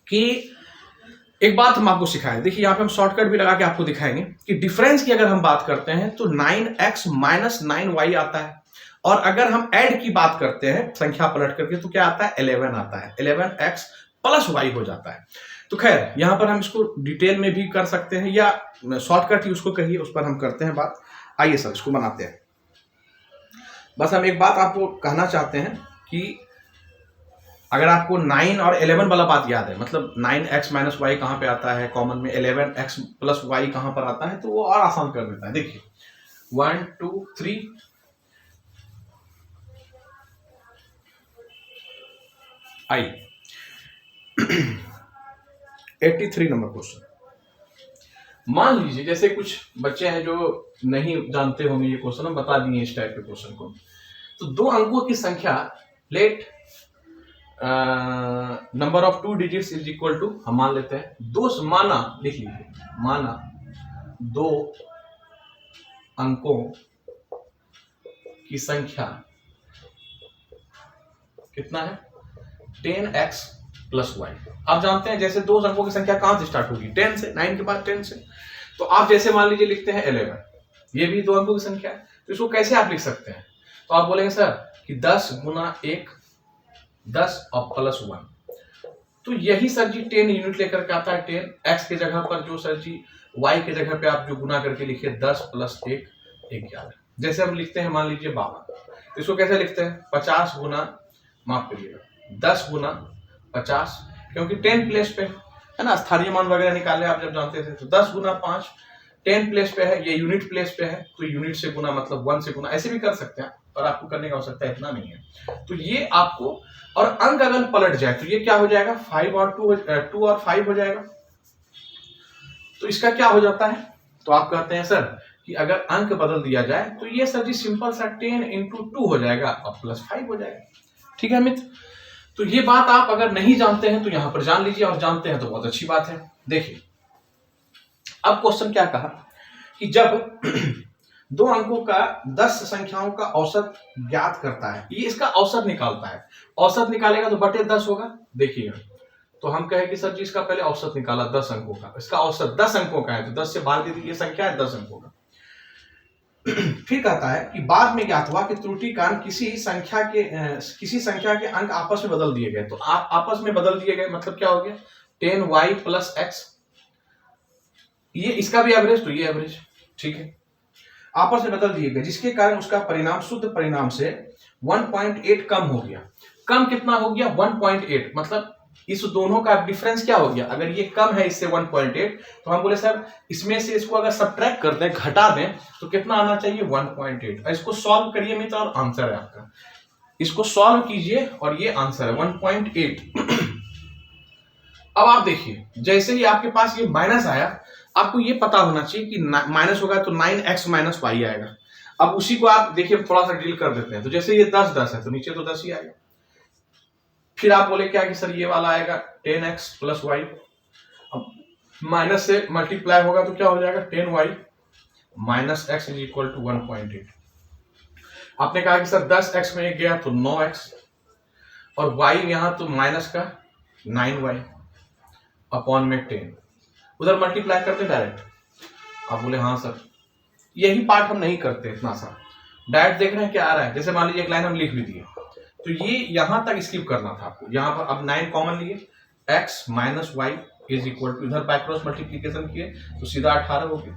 कि एक बात हम आपको सिखाएं, देखिए यहाँ पे हम शॉर्टकट भी लगा के आपको दिखाएंगे कि डिफरेंस की अगर हम बात करते हैं तो 9x - 9y आता है, और अगर हम ऐड की बात करते हैं संख्या पलट करके तो क्या आता है? 11 आता है, 11x + y हो जाता है। तो खैर यहाँ पर हम इसको डिटेल में भी कर सकते हैं या शॉर्टकट ही उसको कहिए, उस पर हम करते हैं बात। आइए सर इसको बनाते हैं। बस हम एक बात आपको कहना चाहते हैं कि अगर आपको 9 और 11 वाला बात याद है, मतलब 9x - y कहाँ पे आता है कॉमन में, 11x + y कहाँ पर आता है, तो वो और आसान कर देता है। देखिए 1 2 3 आई 83 नंबर क्वेश्चन। मान लीजिए जैसे कुछ बच्चे हैं जो नहीं जानते होंगे ये क्वेश्चन, हम बता दिए इस टाइप के क्वेश्चन को। तो 2 अंकों की संख्या let number of 2 digits is equal to, हम मान लेते हैं माना, लिख लीजिए, माना 2 अंकों की संख्या कितना है? 10x + y। आप जानते हैं जैसे 2 अंकों की संख्या कहां से स्टार्ट होगी? 10 से, 9 के बाद 10 से। तो आप जैसे मान लीजिए लिखते हैं 11, ये भी 2 अंकों की संख्या है, तो इसको कैसे आप लिख सकते हैं? तो आप बोलेंगे सर कि 10 × 1 10 और +1, तो यही सर जी 10 यूनिट लेकर के आता है। 10 x के जगह पर जो सर जी y के जगह पे आप जो गुना करके लिखिए 10 + 1 11। जैसे हम लिखते हैं मान लीजिए 52, तो इसको कैसे लिखते हैं? 50 गुना, माफ करिएगा 10 × 50, क्योंकि 10 प्लेस पे है ना, स्थानीय मान वगैरह निकाले आप जब जानते थे, तो 10 × 5 10 प्लेस पे है, ये यूनिट प्लेस पे है, तो यूनिट से गुना मतलब 1 से गुना, ऐसे भी कर सकते हैं, पर आपको करने की आवश्यकता इतना नहीं है। तो ये आपको, और अंक अगर पलट जाए तो ये क्या हो जाएगा? 5 और 2 और 5 हो जाएगा। तो इसका क्या हो जाता है? तो आप कहते हैं सर कि अगर अंक बदल दिया जाए तो ये सर जी सिंपल सा 10 × 2 हो जाएगा और +5 हो जाएगा। ठीक है मित्र, तो ये बात आप अगर नहीं जानते हैं तो यहां पर जान लीजिए, और जानते हैं तो बहुत अच्छी बात है। देखिए अब क्वेश्चन क्या कहा कि जब 2 अंकों का 10 संख्याओं का औसत ज्ञात करता है, ये इसका औसत निकालता है, औसत निकालेगा तो बटे 10 होगा। देखिएगा तो हम कहें कि सर जी इसका पहले औसत निकाला 10 अंकों का, इसका औसत 10 अंकों का है, तो 10 से भाग दीजिए, ये संख्या है 10 अंकों का। फिर कहता है कि बाद में ज्ञात हुआ कि त्रुटि कारण किसी संख्या के अंक आपस में बदल दिए गए। तो आप आपस में बदल दिए गए मतलब क्या हो गया? 10y + x, ये इसका भी एवरेज, तो ये एवरेज, ठीक है, आपस में बदल दिए गए, जिसके कारण उसका परिणाम शुद्ध परिणाम से 1.8 कम हो गया। कम कितना हो गया? 1.8, मतलब इस दोनों का डिफरेंस क्या हो गया? अगर ये कम है इससे 1.8, तो हम बोले सर इसमें से इसको अगर सब्ट्रैक्ट कर दें, घटा दें, तो कितना आना चाहिए? 1.8। इसको सॉल्व करिए मित्र, और आंसर है आपका, इसको सॉल्व कीजिए और ये आंसर है 1.8। अब आप देखिए जैसे ही आपके पास ये माइनस आया, आपको ये पता होना चाहिए कि माइनस होगा तो 9x - y आएगा। अब उसी को आप देखिए थोड़ा सा डील कर देते हैं, तो जैसे ये 10 10 है तो नीचे तो 10 ही आएगा। फिर आप बोले क्या कि सर ये वाला आएगा 10x + y, अब माइनस से मल्टीप्लाई होगा तो क्या हो जाएगा? 10y - x = 1.8। आपने कहा कि सर 10x में एक गया तो 9x, और y यहां तो माइनस का 9y अपॉन में 10, उधर मल्टीप्लाई करते डायरेक्ट। आप बोले हाँ सर, यही पार्ट हम नहीं करते इतना सा, डायरेक्ट देख रहे हैं क्या आ रहा है, जैसे मान लीजिए एक लाइन हम लिख भी दिए तो ये यहां तक स्किप करना था आपको। यहां पर अब 9 कॉमन लिए, x minus Y is equal to, इधर बाय क्रॉस मल्टीप्लीकेशन किए तो सीधा 18 हो गया।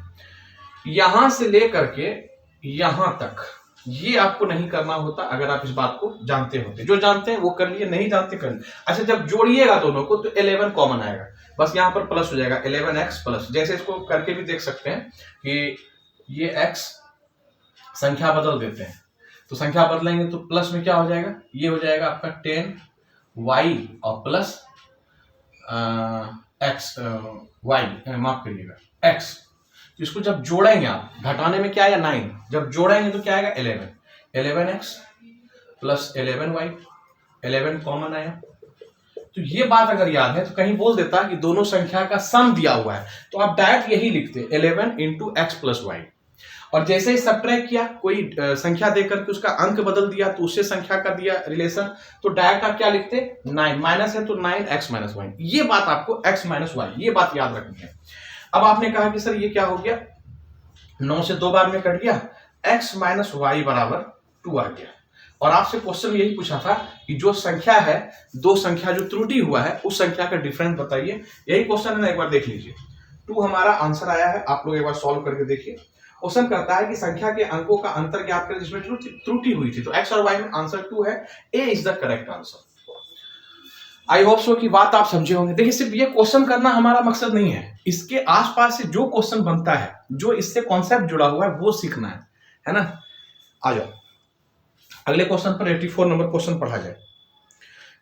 यहां से लेकर के यहां तक ये आपको नहीं करना होता अगर आप इस बात को जानते होते। जो जानते हैं वो कर लिए, नहीं जानते कर लिए। अच्छा, जब जोड़िएगा दोनों को तो 11 कॉमन आएगा, बस यहां पर प्लस हो जाएगा 11x प्लस। जैसे इसको करके भी देख सकते हैं कि ये x संख्या बदल देते हैं, तो संख्या बदलेंगे तो प्लस में क्या हो जाएगा, ये हो जाएगा आपका 10y और प्लस x y, माफ करिएगा x। तो इसको जब जोड़ेंगे आप, घटाने में क्या आया 9, जब जोड़ेंगे तो क्या आएगा 11x प्लस 11y, 11 कॉमन आया। तो ये बात अगर याद है तो कहीं बोल देता कि दोनों संख्या का सम दिया हुआ है तो आप डायरेक्ट यही लिखते 11 इंटू एक्स प्लस वाई, और जैसे ही सबट्रैक्ट किया कोई संख्या देकर के उसका अंक बदल दिया तो उससे संख्या का दिया रिलेशन, तो डायरेक्ट आप क्या लिखते 9, माइनस है तो 9x माइनस वाई। ये बात आपको x माइनस वाई, ये बात याद रखनी है। अब आपने कहा कि सर ये क्या हो गया, 9 से 2 बार में कट गया, x माइनस वाई बराबर 2 आ गया। और आपसे क्वेश्चन यही पूछा था कि जो संख्या है, दो संख्या जो त्रुटि हुआ है उस संख्या का डिफरेंस बताइए। यही क्वेश्चन है ना, एक बार देख लीजिए। 2 हमारा आंसर आया है, आप लोग एक बार सॉल्व करके देखिए। क्वेश्चन करता है कि संख्या के अंकों का अंतर ज्ञात करें जिसमें त्रुटि हुई थी, तो x और y में आंसर 2 है, a is the correct answer. I hope so की बात आप समझे होंगे। देखिए, सिर्फ ये क्वेश्चन करना हमारा मकसद नहीं है, इसके आसपास से जो क्वेश्चन बनता है, जो इससे कॉन्सेप्ट जुड़ा हुआ है वो सीखना है ना। आ जाओ अगले क्वेश्चन पर, 84 नंबर क्वेश्चन पढ़ा जाए।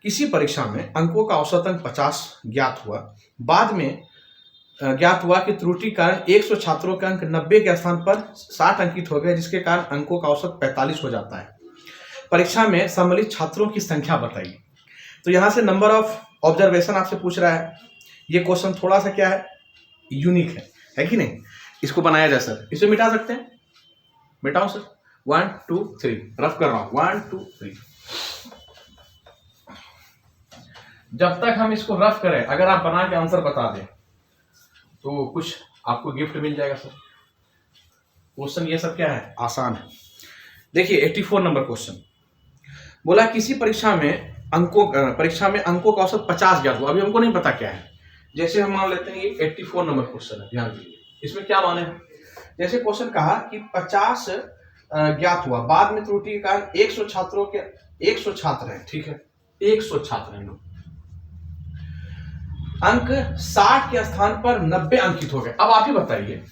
किसी परीक्षा में अंकों का औसत अंक 50 ज्ञात हुआ, बाद में ज्ञात हुआ कि त्रुटि कारण 100 छात्रों के अंक 90 के स्थान पर 60 अंकित हो गए, जिसके कारण अंकों का औसत 45 हो जाता है। परीक्षा में सम्मिलित छात्रों की संख्या बताइए। तो यहां से नंबर ऑफ ऑब्जर्वेशन आपसे पूछ रहा है। ये क्वेश्चन थोड़ा सा क्या है, यूनिक है कि नहीं। इसको बनाया जाए सर, इसे मिटा सकते हैं, मिटाओ सर। 1 2 3 रफ कर रहा हूं, 1 2 3। जब तक हम इसको रफ करें, अगर आप बना के आंसर बता दें तो कुछ आपको गिफ्ट मिल जाएगा सर। क्वेश्चन ये सब क्या है, आसान है। देखिए 84 नंबर क्वेश्चन बोला किसी परीक्षा में अंकों का औसत 50 ज्ञात हुआ। अभी हमको नहीं पता क्या है, जैसे हम मान लेते हैं ये 84 नंबर क्वेश्चन है, ध्यान दीजिए इसमें क्या माने हैं। जैसे क्वेश्चन कहा कि 50 ज्ञात हुआ, बाद में त्रुटि के कारण 100 छात्रों के 100 छात्र हैं, ठीक है 100 छात्र हैं लोग, अंक 60 के स्थान पर 90 अंकित हो गए। अब आप ही बताइए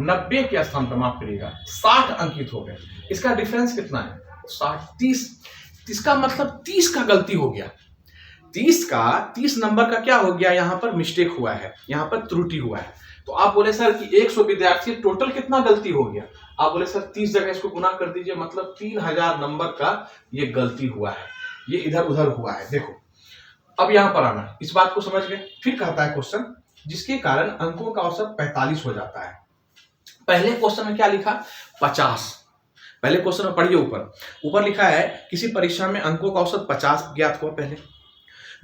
90 के स्थान पर, माफ करिएगा 60 अंकित हो गए, इसका डिफरेंस कितना है 60 30। इसका मतलब 30 का गलती हो गया, 30 नंबर का क्या हो गया, यहां पर मिस्टेक हुआ है, यहां पर त्रुटि हुआ है। तो आप बोले सर कि 100 विद्यार्थी टोटल कितना गलती हो गया, आप बोले सर 30 जगह इसको गुना कर दीजिए, मतलब 3000 नंबर का ये गलती हुआ है, ये इधर उधर हुआ है। देखो अब यहां पर आना, इस बात को समझ गए। फिर कहता है क्वेश्चन जिसके कारण अंकों का औसत 45 हो जाता है। पहले क्वेश्चन में क्या लिखा 50, पहले क्वेश्चन में पढ़िए, ऊपर लिखा है किसी परीक्षा में अंकों का औसत 50 ज्ञात हुआ पहले,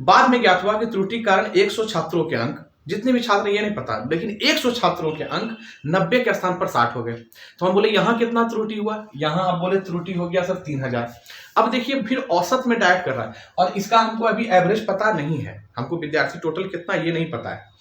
बाद में ज्ञात हुआ कि त्रुटि कारण 100 छात्रों के अंक, जितने भी छात्र ये नहीं पता, लेकिन 100 छात्रों के अंक 90 के स्थान पर 60 हो गए। तो हम बोले यहां कितना त्रुटि हुआ, यहां आप बोले त्रुटि हो गया सर 3000। अब देखिए फिर औसत में डायरेक्ट कर रहा है, और इसका हमको अभी एवरेज पता नहीं है, हमको विद्यार्थी टोटल कितना ये नहीं पता है।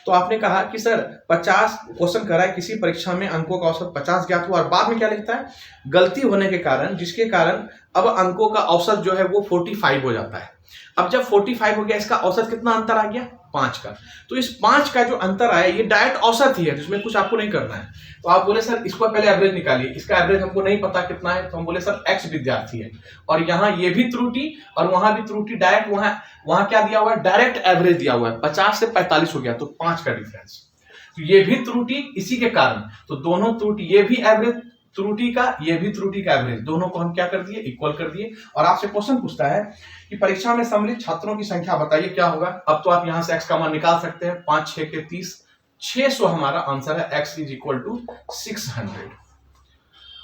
तो आपने कहा कि सर 50 क्वेश्चन करा है, किसी परीक्षा में अंकों का औसत 50 ज्ञात हुआ, और बाद में क्या लिखता है गलती होने के कारण, जिसके कारण अब अंकों का औसत जो है वो 45 हो जाता है। अब जब 45 हो गया, इसका औसत कितना अंतर आ गया 5 का। तो इस 5 का जो अंतर आया ये डायरेक्ट औसत ही है, जिसमें कुछ आपको नहीं करना है। तो आप बोले सर इसको पहले एवरेज निकालिए, इसका एवरेज हमको नहीं पता कितना है, तो हम बोले सर x विद्यार्थी है, और यहाँ ये भी त्रुटि और वहां भी त्रुटि, डायरेक्ट वहां क्या दिया हुआ है, डायरेक्ट एवरेज दिया हुआ है, 50 से 45 हो गया, तो 5 का डिफरेंस। तो ये भी त्रुटि इसी के कारण, तो दोनों त्रुटि, ये भी एवरेज त्रुटि का, ये भी त्रुटि का एवरेज, दोनों को हम क्या कर दिए इक्वल कर दिए। और आपसे क्वेश्चन पूछता है कि परीक्षा में सम्मिलित छात्रों की संख्या बताइए क्या होगा। अब तो आप यहां से x का मान निकाल सकते हैं, 5 6 के 30, 600 हमारा आंसर है, x is equal to 600।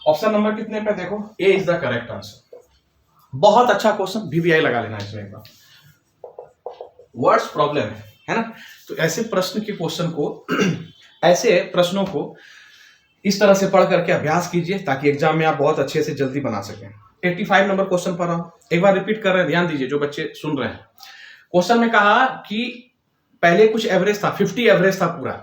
Option number कितने पे देखो, A is the correct answer. बहुत अच्छा क्वेश्चन, VVI लगा लेना इसमें एक बार, वर्ड्स प्रॉब्लम है ना। तो ऐसे प्रश्न के क्वेश्चन को ऐसे प्रश्नों को इस तरह से पढ़ करके अभ्यास कीजिए ताकि एग्जाम में आप बहुत अच्छे से जल्दी बना सकें। 85 नंबर क्वेश्चन पर हम एक बार रिपीट कर रहे हैं, ध्यान दीजिए जो बच्चे सुन रहे हैं। क्वेश्चन में कहा कि पहले कुछ एवरेज था, 50 एवरेज था पूरा,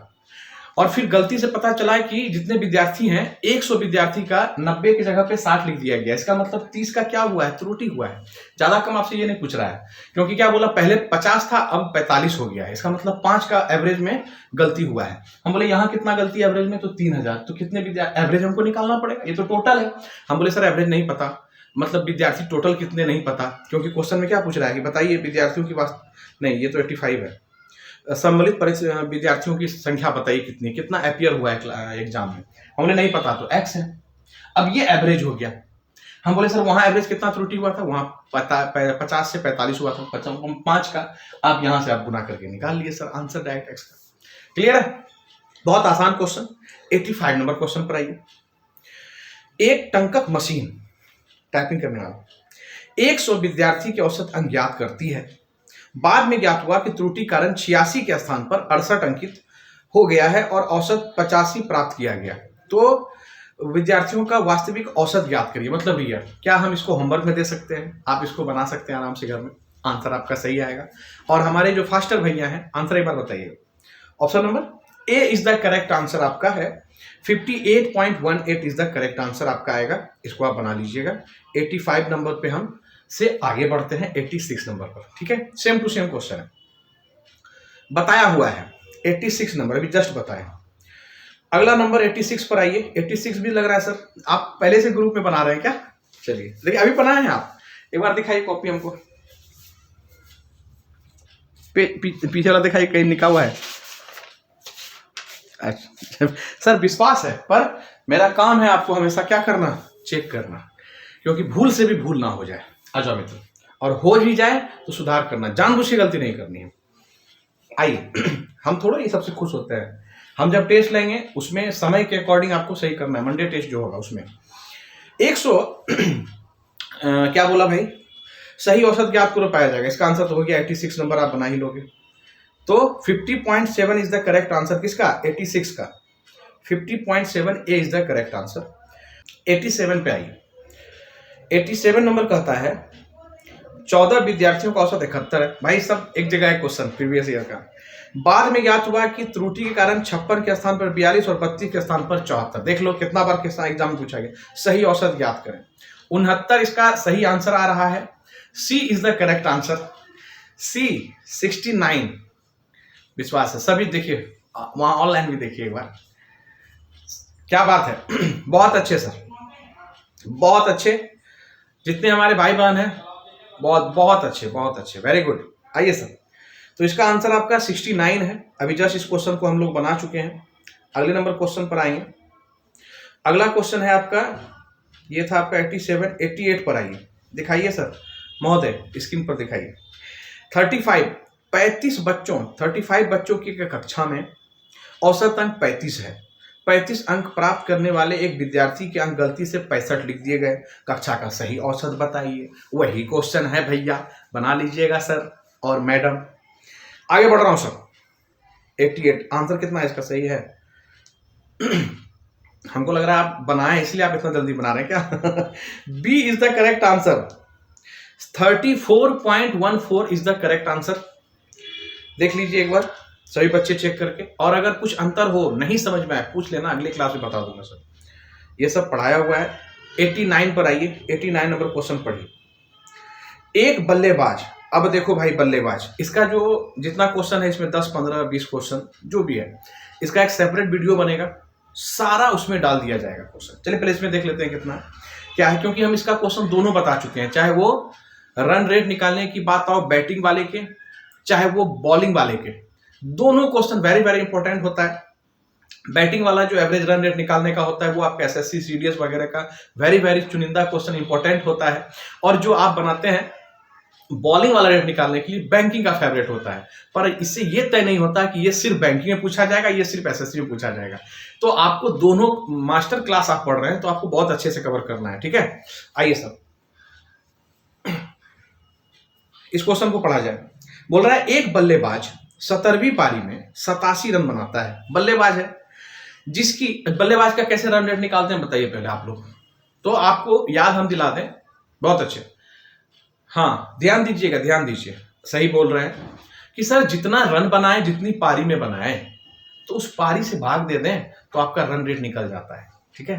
और फिर गलती से पता चला कि जितने विद्यार्थी हैं 100 विद्यार्थी का 90 की जगह पे 60 लिख दिया गया। इसका मतलब 30 का क्या हुआ है, त्रुटि हुआ है। ज्यादा कम आपसे ये नहीं पूछ रहा है, क्योंकि क्या बोला, पहले 50 था अब 45 हो गया है। इसका मतलब 5 का एवरेज में गलती हुआ है। हम बोले यहाँ कितना गलती एवरेज में, तो 3000, तो कितने एवरेज हमको निकालना पड़ेगा, ये तो टोटल है। हम बोले सर एवरेज नहीं पता, मतलब विद्यार्थी टोटल कितने नहीं पता, क्योंकि क्वेश्चन में क्या पूछ रहा है कि बताइए विद्यार्थियों की बात नहीं, ये तो 85 है। सम्मिलित विद्यार्थियों की संख्या बताइए कितनी, कितना अपियर हुआ है एग्जाम में। हमने नहीं पता तो x है। अब ये एवरेज हो गया। हम बोले सर वहां एवरेज कितना त्रुटि हुआ था, वहां 50 से 45 हुआ था, 5 का आप यहां से आप गुना करके निकाल लिए सर, आंसर डायरेक्ट x का। क्लियर है, बहुत आसान क्वेश्चन। 85 नंबर क्वेश्चन पर आइए। एक टंकक मशीन टाइपिंग करने वाला 100 विद्यार्थी के औसत अंक ज्ञात करती है। बाद में ज्ञात हुआ कि त्रुटि कारण 86 के स्थान पर 68 अंकित हो गया है और औसत 85 प्राप्त किया गया। तो विद्यार्थियों का वास्तविक औसत ज्ञात करिए, मतलब रियल। क्या हम इसको होमवर्क में दे सकते हैं, आप इसको बना सकते हैं आराम से घर में, आंसर आपका सही आएगा। और हमारे जो फास्टर भैया हैं, आंसर एक बार बताइए। Option number A is the correct answer आपका है। 58.18 इज द करेक्ट आंसर आपका आएगा, इसको आप बना लीजिएगा। 85 नंबर पे हम से आगे बढ़ते हैं 86 नंबर पर, ठीक है। सेम टू सेम क्वेश्चन है, बताया हुआ है 86 नंबर, अभी जस्ट बताया। अगला नंबर 86 पर आइए। 86 भी लग रहा है सर आप पहले से ग्रुप में बना रहे हैं क्या? चलिए देखिए, अभी बनाए हैं आप, एक बार दिखाइए कॉपी हमको, पीछे वाला दिखाइए, कहीं लिखा हुआ है। अच्छा सर विश्वास है, पर मेरा काम है आपको हमेशा क्या करना, चेक करना, क्योंकि भूल से भी भूल ना हो जाए। अच्छा मित्र, और हो ही जाए तो सुधार करना, जानबूझ के गलती नहीं करनी है। आइए हम थोड़ा ये सबसे खुश होते हैं, हम जब टेस्ट लेंगे उसमें समय के अकॉर्डिंग आपको सही करना है। मंडे टेस्ट जो होगा उसमें 100 क्या बोला भाई, सही औसत ज्ञात करो पाया जाएगा। इसका आंसर तो हो गया 86 नंबर, आप बना ही लोगे। तो 50.7 इज द करेक्ट आंसर किसका, 86 का। 50.7 ए इज द करेक्ट आंसर। 87 पे आइए। 87 नंबर कहता है 14 विद्यार्थियों का औसत 71 है। भाई सब एक जगह है क्वेश्चन प्रीवियस ईयर का। बाद में ज्ञात हुआ कि त्रुटि के कारण 56 के स्थान पर 42 और 32 के स्थान पर 74। देख लो कितना बार किस एग्जाम में पूछा गया, सही औसत ज्ञात करें। 69 इसका सही आंसर आ रहा है। सी इज द करेक्ट आंसर। सी 69 विश्वास है, सभी देखिए वहां ऑनलाइन भी देखिए एक बार। क्या बात है बहुत अच्छे सर, बहुत अच्छे, जितने हमारे भाई बहन हैं बहुत बहुत अच्छे, बहुत अच्छे, वेरी गुड। आइए सर, तो इसका आंसर आपका 69 है। अभी जस्ट इस क्वेश्चन को हम लोग बना चुके हैं। अगले नंबर क्वेश्चन पर आएंगे। अगला क्वेश्चन है आपका, ये था आपका 87, 88 पर आइए। दिखाइए सर महोदय, स्क्रीन पर दिखाइए। 35 बच्चों की कक्षा में औसत अंक 35 है। 35 अंक प्राप्त करने वाले एक विद्यार्थी के अंक गलती से 65 लिख दिए गए। कक्षा का सही औसत बताइए। वही क्वेश्चन है भैया, बना लीजिएगा सर और मैडम। आगे बढ़ रहा हूं सर। 88 आंसर कितना है इसका सही है हमको लग रहा है आप बनाए इसलिए आप इतना जल्दी बना रहे हैं क्या B is the correct answer. 34.14 is the correct answer. देख लीजिए एक बार सभी बच्चे चेक करके, और अगर कुछ अंतर हो, नहीं समझ में आए, पूछ लेना, अगले क्लास में बता दूंगा सर। ये सब पढ़ाया हुआ है। 89 पर आइए। 89 नंबर क्वेश्चन पढ़िए। एक बल्लेबाज, अब देखो भाई बल्लेबाज, इसका जो जितना क्वेश्चन है इसमें 10, 15, 20 क्वेश्चन जो भी है, इसका एक सेपरेट वीडियो बनेगा, सारा उसमें डाल दिया जाएगा क्वेश्चन। चलिए पहले इसमें देख लेते हैं कितना क्या है, क्योंकि हम इसका क्वेश्चन दोनों बता चुके हैं, चाहे वो रन रेट निकालने की बात आओ बैटिंग वाले के, चाहे वो बॉलिंग वाले के, दोनों क्वेश्चन वेरी वेरी इंपॉर्टेंट होता है। बैटिंग वाला जो एवरेज रन रेट निकालने का होता है वो आपका एसएससी सीडीएस वगैरह का वेरी वेरी चुनिंदा क्वेश्चन इंपॉर्टेंट होता है, और जो आप बनाते हैं बॉलिंग वाला रेट निकालने के लिए बैंकिंग का फेवरेट होता है। पर इससे ये तय नहीं होता कि ये सिर्फ बैंकिंग में पूछा जाएगा, ये सिर्फ एसएससी में पूछा जाएगा। तो आपको दोनों मास्टर क्लास आप पढ़ रहे हैं तो आपको बहुत अच्छे से कवर करना है, ठीक है। आइए सर इस क्वेश्चन को पढ़ा जाए। बोल रहा है एक बल्लेबाज 17वीं पारी में 87 रन बनाता है। बल्लेबाज है, जिसकी बल्लेबाज का कैसे रन रेट निकालते हैं बताइए पहले आप लोग, तो आपको याद हम दिला दें। बहुत अच्छे, हाँ ध्यान दीजिएगा, ध्यान दीजिए, सही बोल रहे हैं कि सर जितना रन बनाए, जितनी पारी में बनाए, तो उस पारी से भाग दे दें तो आपका रन रेट निकल जाता है। ठीक है,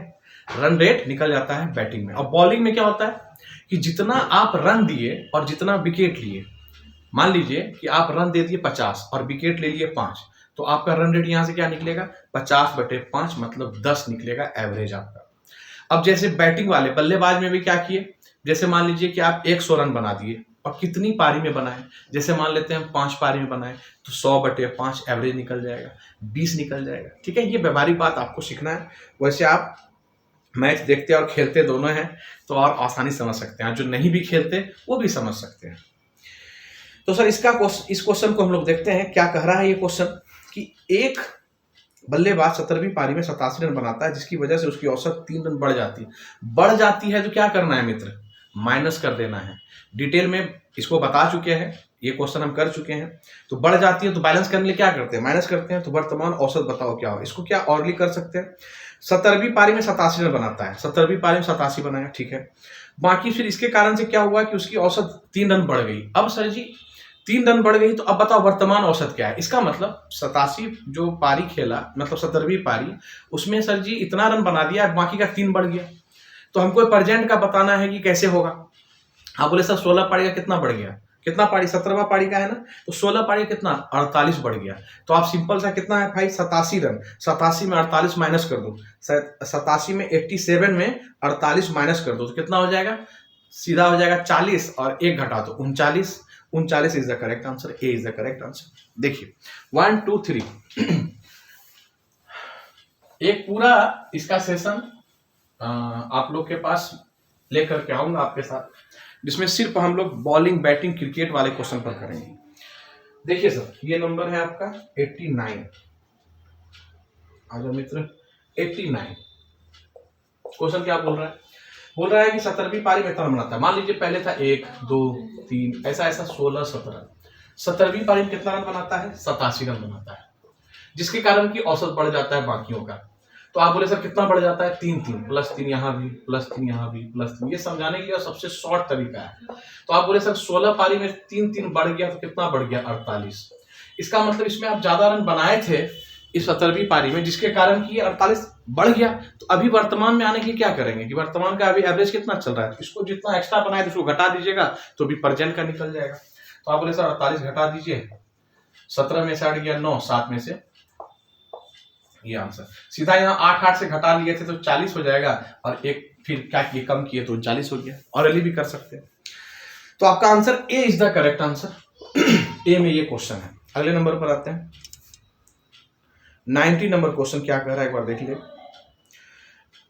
रन रेट निकल जाता है बैटिंग में। और बॉलिंग में क्या होता है कि जितना आप रन दिए और जितना विकेट लिए, मान लीजिए कि आप रन दे दिए 50 और विकेट ले लिए 5, तो आपका रन रेट यहां से क्या निकलेगा, 50/5 मतलब 10 निकलेगा एवरेज आपका। अब जैसे बैटिंग वाले बल्लेबाज में भी क्या किए, जैसे मान लीजिए कि आप 100 रन बना दिए और कितनी पारी में बनाए, जैसे मान लेते हैं हम 5 पारी में बनाए, तो 100/5 एवरेज निकल जाएगा, 20 निकल जाएगा। ठीक है, ये व्यवहारिक बात आपको सीखना है। वैसे आप मैच देखते और खेलते दोनों हैं तो और आसानी समझ सकते हैं, जो नहीं भी खेलते वो भी समझ सकते हैं। तो सर इस क्वेश्चन को हम लोग देखते हैं, क्या कह रहा है ये क्वेश्चन कि एक बल्लेबाज 17वीं पारी में 87 रन बनाता है, जिसकी वजह से उसकी औसत 3 रन बढ़ जाती है। तो क्या करना है मित्र, माइनस कर देना है। डिटेल में इसको बता चुके हैं, ये क्वेश्चन हम कर चुके हैं। तो बढ़ जाती है तो बैलेंस करने के लिए क्या करते हैं, माइनस करते हैं। तो वर्तमान औसत बताओ क्या हो, इसको क्या औरली कर सकते हैं। 17वीं पारी में 87 रन बनाता है, 17वीं पारी में 87 बनाया, ठीक है। बाकी फिर इसके कारण से क्या हुआ कि उसकी औसत 3 रन बढ़ गई। अब सर जी 3 रन बढ़ गई, तो अब बताओ वर्तमान औसत क्या है। इसका मतलब 87 जो पारी खेला, मतलब 17वीं पारी, उसमें सर जी इतना रन बना दिया, बाकी का 3 बढ़ गया। तो हमको प्रेजेंट का बताना है कि कैसे होगा। आप बोले सर 16 पारी का कितना बढ़ गया, कितना पारी, 17वां पारी का है ना, तो 16 पारी कितना 48 बढ़ गया। तो आप सिंपल सा कितना है भाई 87 रन, 87 में 48 माइनस कर दो, 87 में 87 में 48 माइनस कर दो तो कितना हो जाएगा, सीधा हो जाएगा 40 और 1 घटा दो 39। 39 is the correct answer, A is the correct answer. देखिए 1 2 3 एक पूरा इसका सेशन आप लोग के पास लेकर के आऊंगा आपके साथ, जिसमें सिर्फ हम लोग बॉलिंग, बैटिंग, क्रिकेट वाले क्वेश्चन पर करेंगे। देखिए सर ये नंबर है आपका 89, आजा मित्र 89। क्वेश्चन क्या बोल रहा है, बोल रहा है कि 17वीं पारी में कितना बनाता है। मान लीजिए पहले था 1 2 3 ऐसा 16 17, 17वीं पारी में कितना रन बनाता है, 87 रन बनाता है, जिसके कारण की औसत बढ़ जाता है बाकियों का। तो आप बोले सर कितना बढ़ जाता है, 3 3 +3 यहाँ भी, +3 यहाँ भी, +3। ये समझाने के लिए सबसे शॉर्ट तरीका है। तो आप बोले सर 16 पारी में 3 3 बढ़ गया, तो कितना बढ़ गया 48। इसका मतलब इसमें आप ज्यादा रन बनाए थे इस 17वीं पारी में, जिसके कारण की 48 बढ़ गया। तो अभी वर्तमान में आने की क्या करेंगे कि वर्तमान का अभी एवरेज कितना चल रहा है, इसको जितना एक्स्ट्रा बनाए उसको घटा दीजिएगा तो भी प्रेजेंट का निकल जाएगा। तो आप बोले सर 48 घटा दीजिए, 17 में से हट गया 9, 7 में से ये आंसर। सीधा यहाँ 8 8 से घटा लिए थे तो 40 हो जाएगा, और एक फिर क्या किए कम किए तो 39 हो गया। और अली भी कर सकते हैं। तो आपका answer A is the correct answer. A में ये क्वेश्चन है। अगले नंबर पर आते हैं, 90 नंबर क्वेश्चन क्या कह रहा है एक बार देख ले।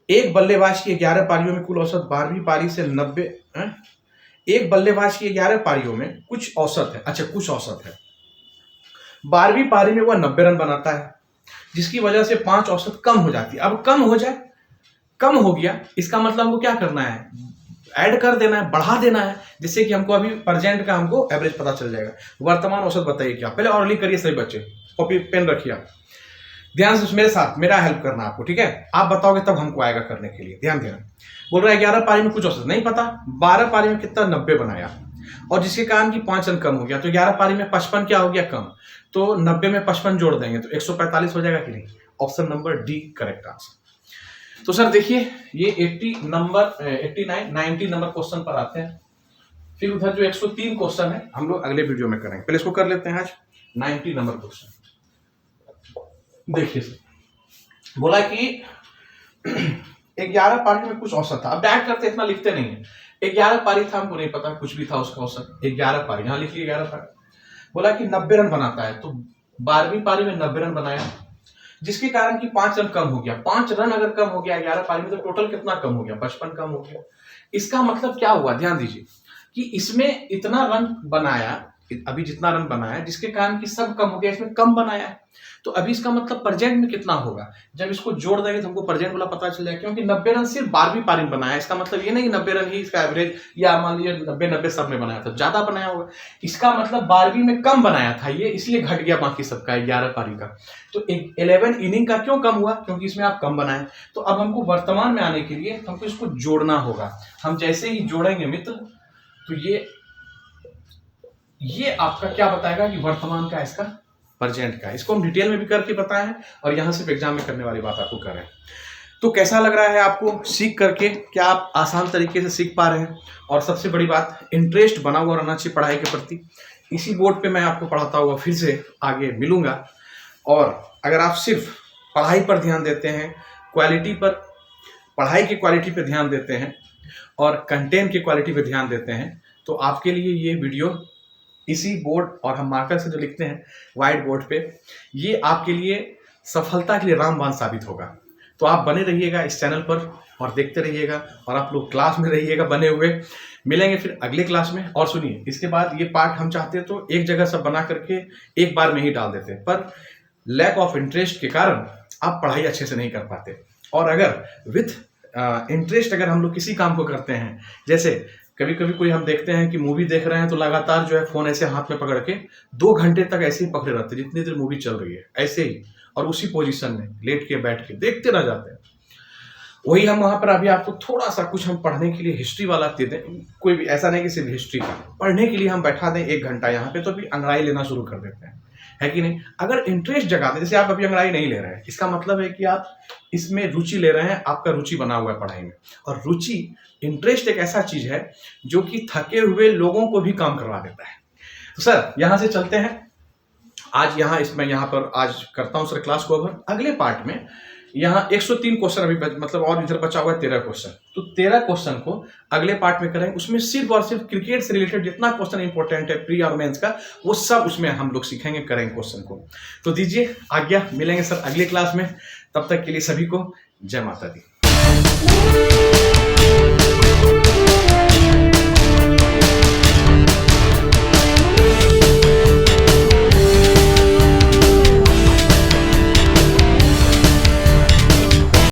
एक बल्लेबाज की 11 पारियों में कुल औसत 12वीं पारी से 90 एक बल्लेबाज की 11 पारियों में कुछ औसत है, अच्छा कुछ औसत है, 12वीं पारी में वह 90 रन बनाता है, जिसकी वजह से 5 औसत कम हो जाती है। अब कम हो जाए, कम हो गया, इसका मतलब हमको क्या करना है, ऐड कर देना है, बढ़ा देना है, जिससे कि हमको अभी प्रेजेंट का हमको एवरेज पता चल जाएगा। वर्तमान औसत बताइए क्या, पहले ऑरली करिए सभी बच्चे, कॉपी पेन रखिए, ध्यान से मेरे साथ, मेरा हेल्प करना आपको, ठीक है। आप बताओगे तब हमको आएगा करने के लिए, ध्यान देना। बोल रहा है 11 पारी में कुछ औसत नहीं पता, 12 पारी में कितना 90 बनाया, और जिसके कारण की 5 रन कम हो गया। तो 11 पारी में 55 क्या हो गया कम, तो 90 में 55 जोड़ देंगे तो 145 हो जाएगा कि नहीं। Option number D correct answer. तो सर देखिए ये 80 नंबर 89 90 नंबर क्वेश्चन पर आते हैं। फिर उधर जो 103 क्वेश्चन है हम लोग अगले वीडियो में करेंगे, पहले इसको कर लेते हैं आज 90 नंबर क्वेश्चन। देखिए सर बोला कि 11 पारी में कुछ औसत था। अब डायरेक्ट करते इतना लिखते नहीं है, 11 पारी था, हमको नहीं पता कुछ भी था उसका औसत। 11 पारी यहाँ लिख लिया 11 पारी। बोला कि 90 रन बनाता है, तो 12वीं पारी में 90 रन बनाया, जिसके कारण कि 5 रन कम हो गया। 5 रन अगर कम हो गया 11 पारी में तो टोटल कितना कम हो गया, 55 कम हो गया। इसका मतलब क्या हुआ, ध्यान दीजिए कि इसमें इतना रन बनाया, अभी जितना रन बनाया है, जिसके कारण कि सब कम हो गया, इसमें कम बनाया है। तो अभी इसका मतलब प्रेजेंट में कितना होगा, जब इसको जोड़ देंगे तो हमको प्रेजेंट वाला पता चल जाएगा, क्योंकि 90 रन सिर्फ 12वीं पारी में बनाया है। इसका मतलब ये नहीं कि 90 रन ही इसका एवरेज, या मान लीजिए 90 सब में बनाया था, ज्यादा बनाया होगा। इसका मतलब 12वीं में कम बनाया था ये, इसलिए घट गया बाकी सबका 11 पारी का। तो 11 इनिंग का क्यों कम हुआ, क्योंकि इसमें आप कम बनाए। तो अब हमको वर्तमान में आने के लिए हमको इसको जोड़ना होगा। हम जैसे ही जोड़ेंगे मित्र, तो ये आपका क्या बताएगा कि वर्तमान का, इसका प्रेजेंट का। इसको हम डिटेल में भी करके बताए हैं, और यहाँ सिर्फ एग्जाम में करने वाली बात आपको कर रहे हैं। तो कैसा लग रहा है आपको सीख करके, क्या आप आसान तरीके से सीख पा रहे हैं? और सबसे बड़ी बात, इंटरेस्ट बना हुआ रहना चाहिए पढ़ाई के प्रति। इसी बोर्ड पे मैं आपको पढ़ाता हुआ फिर से आगे मिलूंगा। और अगर आप सिर्फ पढ़ाई पर ध्यान देते हैं, क्वालिटी पर, पढ़ाई की क्वालिटी पर ध्यान देते हैं और कंटेंट की क्वालिटी पर ध्यान देते हैं, तो आपके लिए ये वीडियो, इसी बोर्ड और हम मार्कर से जो लिखते हैं व्हाइट बोर्ड पे, ये आपके लिए सफलता के लिए रामबाण साबित होगा। तो आप बने रहिएगा इस चैनल पर और देखते रहिएगा, और आप लोग क्लास में रहिएगा बने हुए। मिलेंगे फिर अगले क्लास में। और सुनिए, इसके बाद ये पार्ट हम चाहते हैं तो एक जगह सब बना करके एक बार में ही डाल देते हैं, पर लैक ऑफ इंटरेस्ट के कारण आप पढ़ाई अच्छे से नहीं कर पाते। और अगर विथ इंटरेस्ट अगर हम लोग किसी काम को करते हैं, जैसे कभी कभी कोई हम देखते हैं कि मूवी देख रहे हैं तो लगातार जो है फोन ऐसे हाथ में पकड़ के 2 घंटे तक ऐसे ही पकड़े रहते हैं, जितनी देर मूवी चल रही है ऐसे ही, और उसी पोजीशन में लेट के बैठ के देखते रह जाते हैं। वही हम वहां पर अभी आपको थोड़ा सा कुछ हम पढ़ने के लिए हिस्ट्री वाला दे दें, कोई भी ऐसा नहीं कि सिर्फ हिस्ट्री का पढ़ने के लिए हम बैठा दें 1 घंटा यहाँ पे, तो भी अंग्रेजी लेना शुरू कर देते हैं, है कि नहीं? अगर इंटरेस्ट जगा दें, जैसे आप अभी अंग्रेजी नहीं ले रहे हैं, इसका मतलब है कि आप इसमें रुचि ले रहे हैं, आपका रुचि बना हुआ है पढ़ाई में। और रुचि, इंटरेस्ट एक ऐसा चीज है जो कि थके हुए लोगों को भी काम करवा देता है। तो सर यहां से चलते हैं आज, यहाँ पर आज करता हूं सर क्लास को ओवर। अगले पार्ट में यहाँ 103 क्वेश्चन अभी मतलब, और इधर बचा हुआ है 13 क्वेश्चन। तो 13 क्वेश्चन को अगले पार्ट में करेंगे। उसमें सिर्फ और सिर्फ क्रिकेट से रिलेटेड जितना क्वेश्चन इंपॉर्टेंट है प्री और मेंस का, वो सब उसमें हम लोग सीखेंगे, करेंगे क्वेश्चन को। तो दीजिए आज्ञा, मिलेंगे सर अगली क्लास में। तब तक के लिए सभी को जय माता दी।